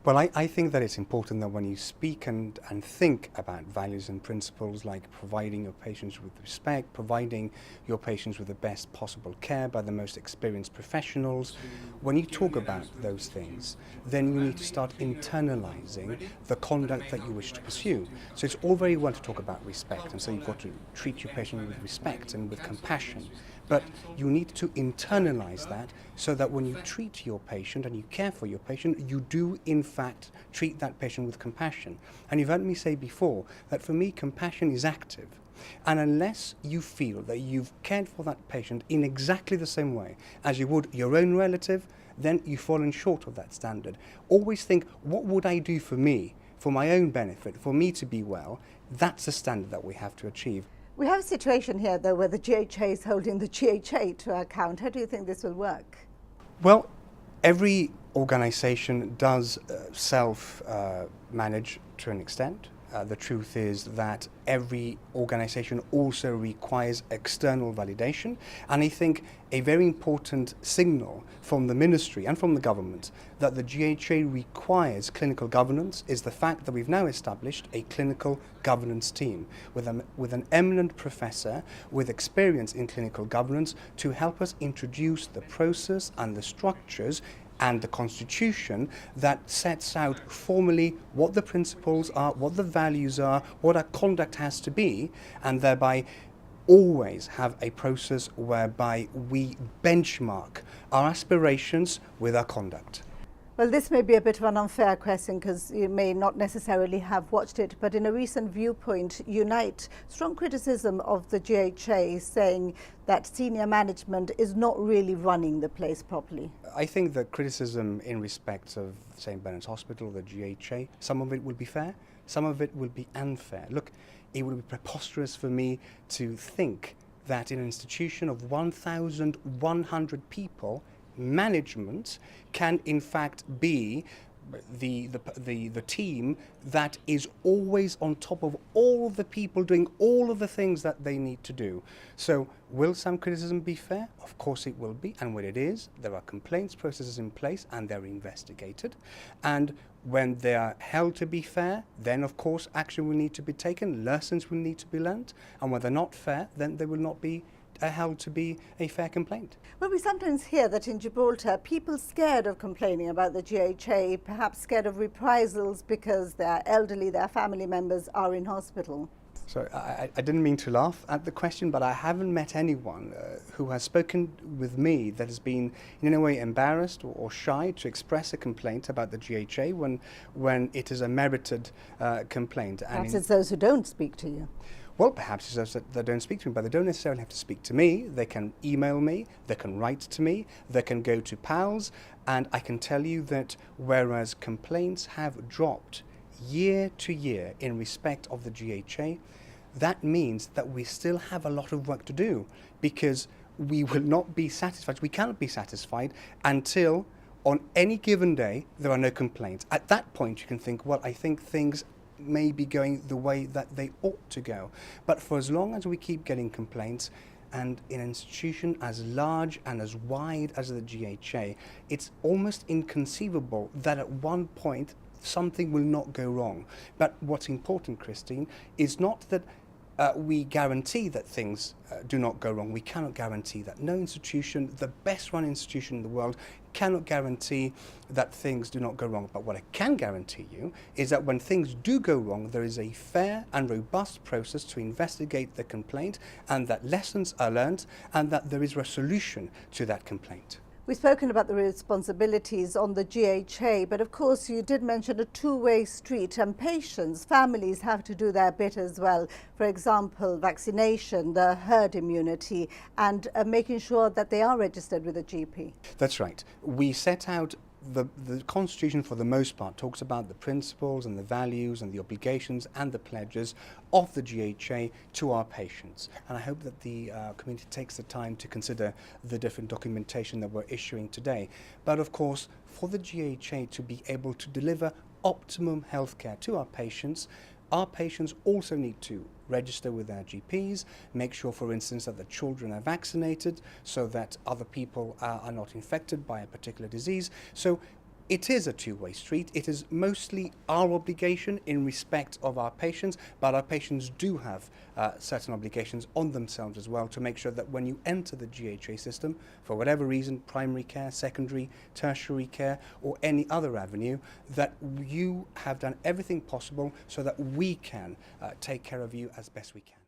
Well, I think that it's important that when you speak and think about values and principles like providing your patients with respect, providing your patients with the best possible care by the most experienced professionals, when you talk about those things, then you need to start internalizing the conduct that you wish to pursue. So it's all very well to talk about respect, and so you've got to treat your patient with respect and with compassion. But you need to internalize that so that when you treat your patient and you care for your patient, you do in fact treat that patient with compassion. And you've heard me say before that for me, compassion is active. And unless you feel that you've cared for that patient in exactly the same way as you would your own relative, then you've fallen short of that standard. Always think, what would I do for me, for my own benefit, for me to be well? That's the standard that we have to achieve. We have a situation here, though, where the GHA is holding the GHA to account. How do you think this will work? Well, every organization does self-manage to an extent. The truth is that every organization also requires external validation, and I think a very important signal from the ministry and from the government that the GHA requires clinical governance is the fact that we've now established a clinical governance team with an eminent professor with experience in clinical governance to help us introduce the process and the structures and the constitution that sets out formally what the principles are, what the values are, what our conduct has to be, and thereby always have a process whereby we benchmark our aspirations with our conduct. Well, this may be a bit of an unfair question because you may not necessarily have watched it, but in a recent Viewpoint Unite, strong criticism of the GHA saying that senior management is not really running the place properly. I think the criticism in respect of St. Bernard's Hospital, the GHA, some of it will be fair, some of it will be unfair. Look, it would be preposterous for me to think that in an institution of 1,100 people, management can in fact be the team that is always on top of all of the people doing all of the things that they need to do. So will some criticism be fair? Of course it will be, and when it is, there are complaints processes in place and they're investigated, and when they are held to be fair, then of course action will need to be taken, lessons will need to be learnt, and when they're not fair, then they will not be held to be a fair complaint. Well, we sometimes hear that in Gibraltar, people scared of complaining about the GHA, perhaps scared of reprisals because they're elderly, their family members are in hospital. So I didn't mean to laugh at the question, but I haven't met anyone who has spoken with me that has been in any way embarrassed or shy to express a complaint about the GHA when it is a merited complaint. Perhaps it's those who don't speak to you. Well, perhaps it's those that don't speak to me, but they don't necessarily have to speak to me. They can email me, they can write to me, they can go to PALS, and I can tell you that whereas complaints have dropped year to year in respect of the GHA, that means that we still have a lot of work to do, because we will not be satisfied, we cannot be satisfied until on any given day there are no complaints. At that point you can think, well, I think things may be going the way that they ought to go. But for as long as we keep getting complaints, and in an institution as large and as wide as the GHA, it's almost inconceivable that at one point something will not go wrong. But what's important, Christine, is not that we guarantee that things do not go wrong. We cannot guarantee that. No institution, the best run institution in the world, cannot guarantee that things do not go wrong. But what I can guarantee you is that when things do go wrong, there is a fair and robust process to investigate the complaint, and that lessons are learned, and that there is resolution to that complaint. We've spoken about the responsibilities on the GHA, but of course you did mention a two-way street, and patients, families have to do their bit as well. For example, vaccination, the herd immunity, and making sure that they are registered with a GP. That's right. We set out the Constitution, for the most part, talks about the principles and the values and the obligations and the pledges of the GHA to our patients. And I hope that the community takes the time to consider the different documentation that we're issuing today. But of course, for the GHA to be able to deliver optimum healthcare to our patients also need to register with their GPs, make sure, for instance, that the children are vaccinated so that other people are not infected by a particular disease. So It is a two-way street. It is mostly our obligation in respect of our patients, but our patients do have certain obligations on themselves as well to make sure that when you enter the GHA system, for whatever reason, primary care, secondary, tertiary care, or any other avenue, that you have done everything possible so that we can take care of you as best we can.